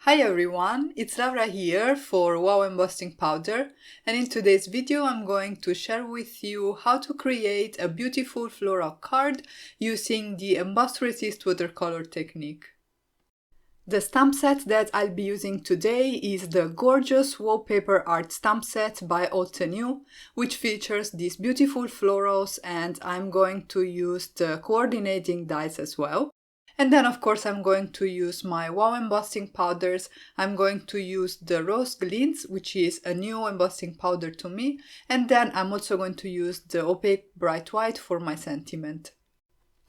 Hi everyone, it's Laura here for Wow Embossing Powder, and in today's video I'm going to share with you how to create a beautiful floral card using the Emboss Resist watercolor technique. The stamp set that I'll be using today is the gorgeous Wallpaper art stamp set by Altenew, which features these beautiful florals, and I'm going to use the coordinating dies as well. And then of course I'm going to use my Wow embossing powders. I'm going to use the Rose Glintz, which is a new embossing powder to me, and then I'm also going to use the Opaque Bright White for my sentiment.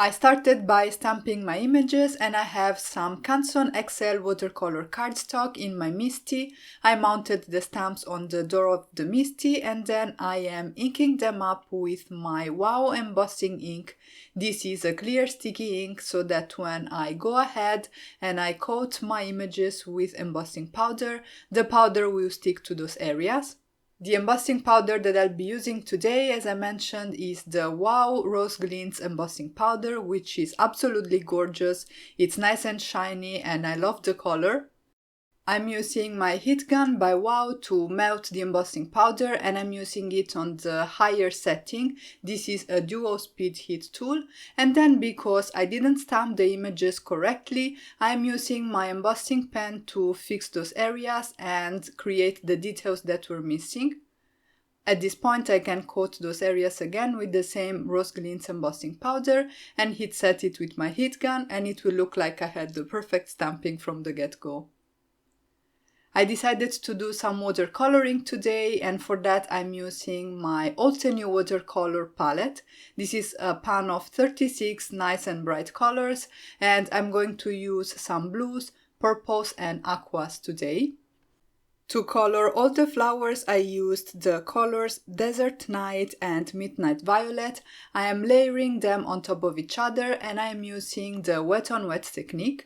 I started by stamping my images, and I have some Canson XL watercolor cardstock in my Misty. I mounted the stamps on the door of the Misty, and then I am inking them up with my Wow embossing ink. This is a clear sticky ink so that when I go ahead and I coat my images with embossing powder, the powder will stick to those areas. The embossing powder that I'll be using today, as I mentioned, is the Wow Rose Glintz Embossing Powder, which is absolutely gorgeous. It's nice and shiny and I love the color. I'm using my heat gun by Wow to melt the embossing powder, and I'm using it on the higher setting. This is a dual speed heat tool, and then because I didn't stamp the images correctly, I'm using my embossing pen to fix those areas and create the details that were missing. At this point I can coat those areas again with the same Rose Glintz embossing powder and heat set it with my heat gun, and it will look like I had the perfect stamping from the get-go. I decided to do some watercoloring today, and for that I'm using my Altenew watercolor palette. This is a pan of 36 nice and bright colors, and I'm going to use some blues, purples and aquas today. To color all the flowers I used the colors Desert Night and Midnight Violet. I am layering them on top of each other, and I am using the wet on wet technique.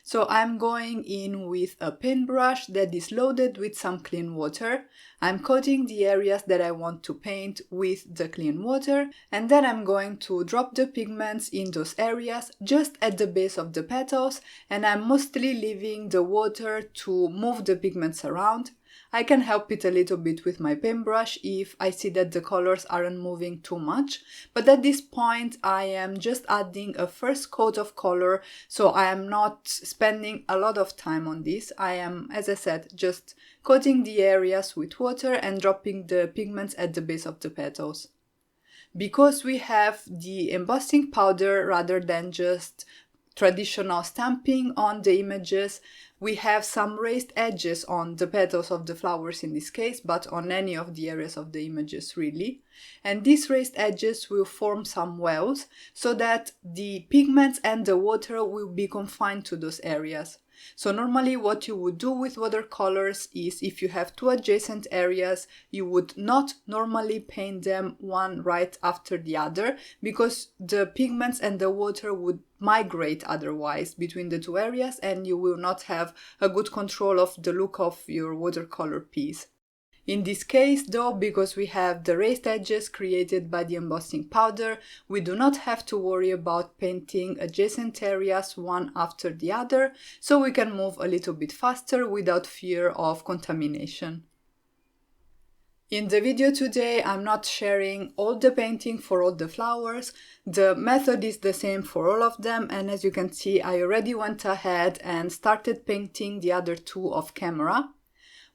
So I'm going in with a paintbrush that is loaded with some clean water. I'm coating the areas that I want to paint with the clean water, and then I'm going to drop the pigments in those areas just at the base of the petals, and I'm mostly leaving the water to move the pigments around. I can help it a little bit with my paintbrush if I see that the colors aren't moving too much, but at this point I am just adding a first coat of color, so I am not spending a lot of time on this. I am, as I said, just coating the areas with water and dropping the pigments at the base of the petals. Because we have the embossing powder rather than just traditional stamping on the images, we have some raised edges on the petals of the flowers in this case, but on any of the areas of the images really. And these raised edges will form some wells so that the pigments and the water will be confined to those areas. So normally what you would do with watercolors is, if you have two adjacent areas, you would not normally paint them one right after the other, because the pigments and the water would migrate otherwise between the two areas and you will not have a good control of the look of your watercolor piece. In this case though, because we have the raised edges created by the embossing powder, we do not have to worry about painting adjacent areas one after the other, so we can move a little bit faster without fear of contamination. In the video today, I'm not sharing all the painting for all the flowers. The method is the same for all of them, and as you can see, I already went ahead and started painting the other two off camera.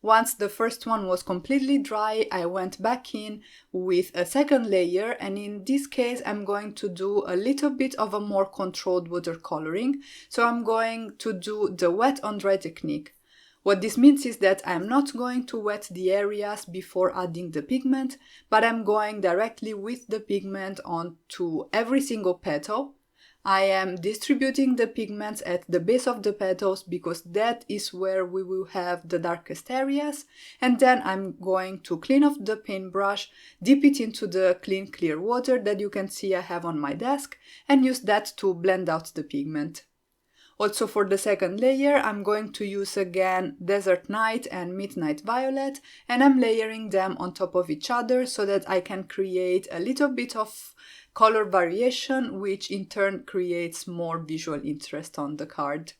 Once the first one was completely dry, I went back in with a second layer, and in this case I'm going to do a little bit of a more controlled watercoloring. So I'm going to do the wet on dry technique. What this means is that I'm not going to wet the areas before adding the pigment, but I'm going directly with the pigment onto every single petal. I am distributing the pigments at the base of the petals because that is where we will have the darkest areas, and then I'm going to clean off the paintbrush, dip it into the clean clear water that you can see I have on my desk, and use that to blend out the pigment. Also for the second layer, I'm going to use again Desert Night and Midnight Violet, and I'm layering them on top of each other so that I can create a little bit of color variation, which in turn creates more visual interest on the card.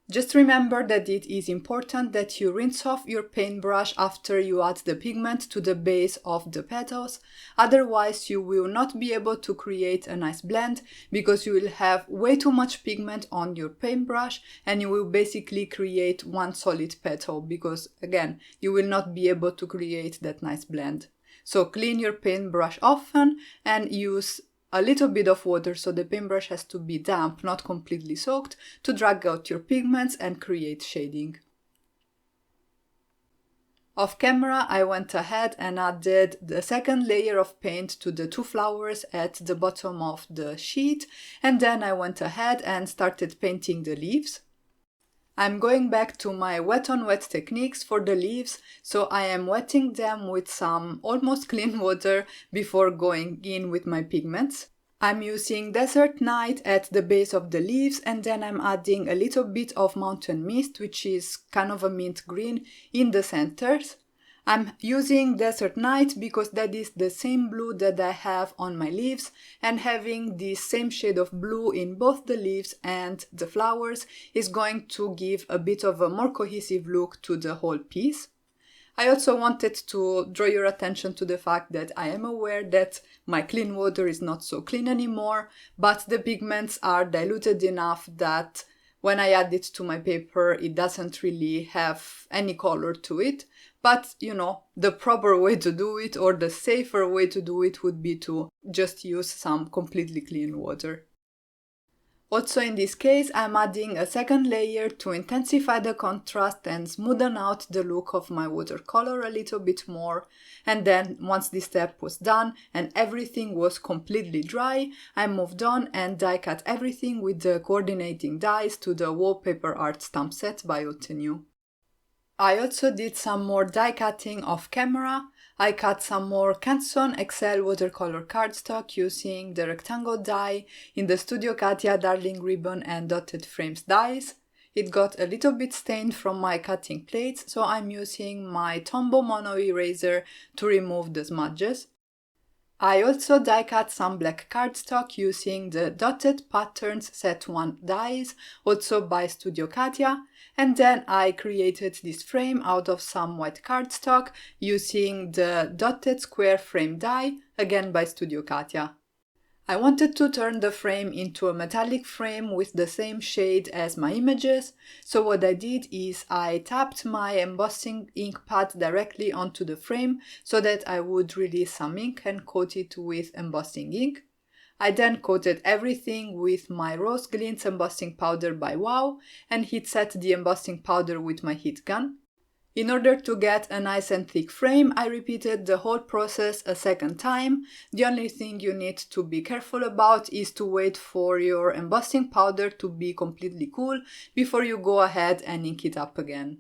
Just remember that it is important that you rinse off your paintbrush after you add the pigment to the base of the petals, otherwise you will not be able to create a nice blend because you will have way too much pigment on your paintbrush and you will basically create one solid petal because, again, you will not be able to create that nice blend. So clean your paintbrush often and use a little bit of water, so the paintbrush has to be damp, not completely soaked, to drag out your pigments and create shading. Off camera, I went ahead and added the second layer of paint to the two flowers at the bottom of the sheet, and then I went ahead and started painting the leaves. I'm going back to my wet on wet techniques for the leaves, so I am wetting them with some almost clean water before going in with my pigments. I'm using Desert Night at the base of the leaves and then I'm adding a little bit of Mountain Mist, which is kind of a mint green, in the centers. I'm using Desert Night because that is the same blue that I have on my leaves, and having the same shade of blue in both the leaves and the flowers is going to give a bit of a more cohesive look to the whole piece. I also wanted to draw your attention to the fact that I am aware that my clean water is not so clean anymore, but the pigments are diluted enough that when I add it to my paper, it doesn't really have any color to it. But, you know, the proper way to do it, or the safer way to do it, would be to just use some completely clean water. Also in this case, I'm adding a second layer to intensify the contrast and smoothen out the look of my watercolor a little bit more. And then once this step was done and everything was completely dry, I moved on and die cut everything with the coordinating dies to the Wallpaper art stamp set by Altenew. I also did some more die cutting off camera. I cut some more Canson XL watercolor cardstock using the rectangle die in the Studio Katia Darling Ribbon and Dotted Frames dies. It got a little bit stained from my cutting plates, so I'm using my Tombow Mono eraser to remove the smudges. I also die cut some black cardstock using the Dotted Patterns Set 1 dies, also by Studio Katia, and then I created this frame out of some white cardstock using the Dotted Square Frame die, again by Studio Katia. I wanted to turn the frame into a metallic frame with the same shade as my images, so what I did is I tapped my embossing ink pad directly onto the frame so that I would release some ink and coat it with embossing ink. I then coated everything with my Rose Glintz Embossing Powder by Wow and heat set the embossing powder with my heat gun. In order to get a nice and thick frame, I repeated the whole process a second time. The only thing you need to be careful about is to wait for your embossing powder to be completely cool before you go ahead and ink it up again.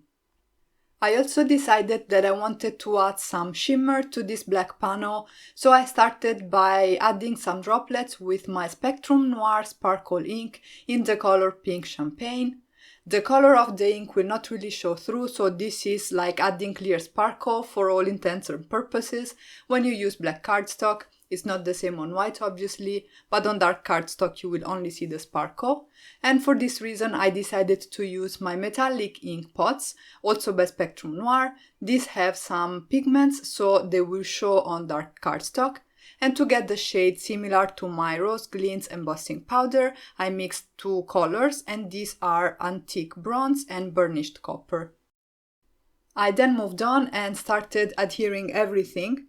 I also decided that I wanted to add some shimmer to this black panel, so I started by adding some droplets with my Spectrum Noir sparkle ink in the color Pink Champagne. The color of the ink will not really show through, so this is like adding clear sparkle for all intents and purposes. When you use black cardstock, it's not the same on white obviously, but on dark cardstock you will only see the sparkle. And for this reason I decided to use my metallic ink pots, also by Spectrum Noir. These have some pigments, so they will show on dark cardstock. And to get the shade similar to my Rose Glintz Embossing Powder, I mixed two colors, and these are Antique Bronze and Burnished Copper. I then moved on and started adhering everything.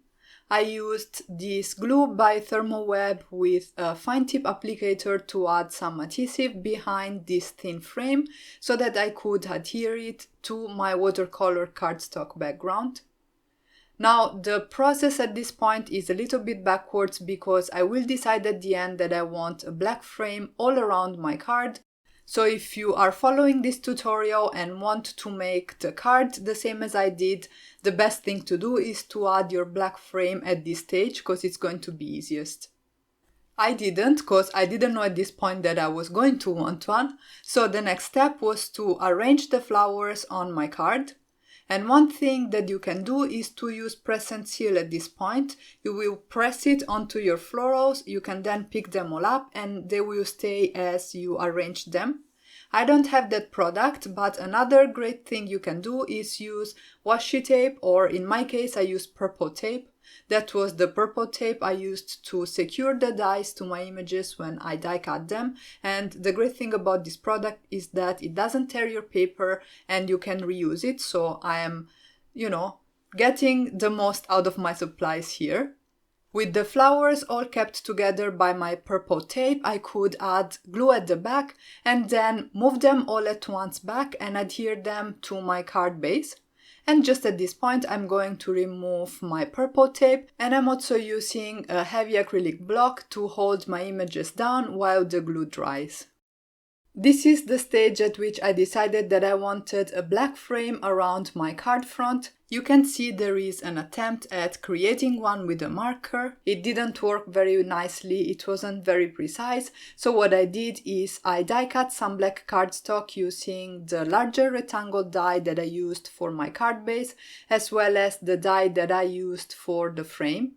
I used this glue by Thermoweb with a fine tip applicator to add some adhesive behind this thin frame so that I could adhere it to my watercolor cardstock background. Now, the process at this point is a little bit backwards because I will decide at the end that I want a black frame all around my card. So if you are following this tutorial and want to make the card the same as I did, the best thing to do is to add your black frame at this stage because it's going to be easiest. I didn't, because I didn't know at this point that I was going to want one. So the next step was to arrange the flowers on my card. And one thing that you can do is to use press and seal at this point. You will press it onto your florals, you can then pick them all up and they will stay as you arrange them. I don't have that product, but another great thing you can do is use washi tape, or in my case I used purple tape. That was the purple tape I used to secure the dies to my images when I die cut them, and the great thing about this product is that it doesn't tear your paper and you can reuse it, so I am, getting the most out of my supplies here. With the flowers all kept together by my purple tape, I could add glue at the back and then move them all at once back and adhere them to my card base. And just at this point I'm going to remove my purple tape, and I'm also using a heavy acrylic block to hold my images down while the glue dries. This is the stage at which I decided that I wanted a black frame around my card front. You can see there is an attempt at creating one with a marker. It didn't work very nicely, it wasn't very precise, so what I did is I die cut some black cardstock using the larger rectangle die that I used for my card base, as well as the die that I used for the frame.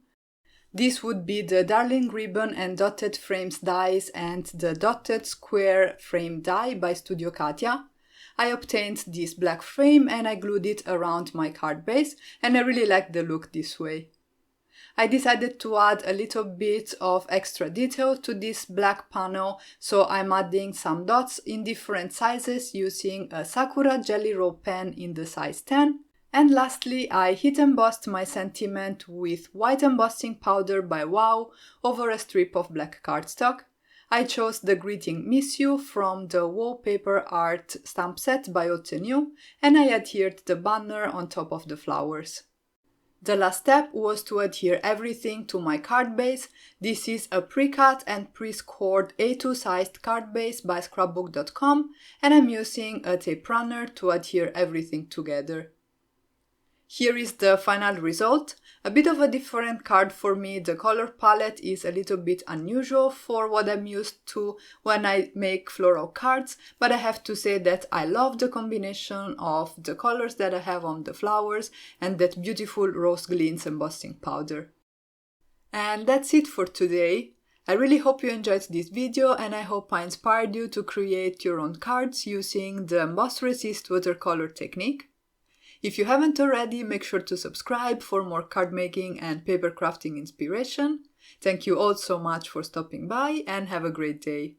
This would be the Darling Ribbon and Dotted Frames dies and the Dotted Square Frame die by Studio Katia. I obtained this black frame and I glued it around my card base, and I really like the look this way. I decided to add a little bit of extra detail to this black panel, so I'm adding some dots in different sizes using a Sakura Jelly Roll pen in the size 10. And lastly, I heat embossed my sentiment with white embossing powder by Wow over a strip of black cardstock. I chose the greeting Miss You from the Wallpaper art stamp set by Altenew, and I adhered the banner on top of the flowers. The last step was to adhere everything to my card base. This is a pre-cut and pre-scored A2 sized card base by scrapbook.com, and I'm using a tape runner to adhere everything together. Here is the final result. A bit of a different card for me. The color palette is a little bit unusual for what I'm used to when I make floral cards, but I have to say that I love the combination of the colors that I have on the flowers and that beautiful Rose Glintz Embossing Powder. And that's it for today. I really hope you enjoyed this video, and I hope I inspired you to create your own cards using the Emboss Resist watercolor technique. If you haven't already, make sure to subscribe for more card making and paper crafting inspiration. Thank you all so much for stopping by, and have a great day.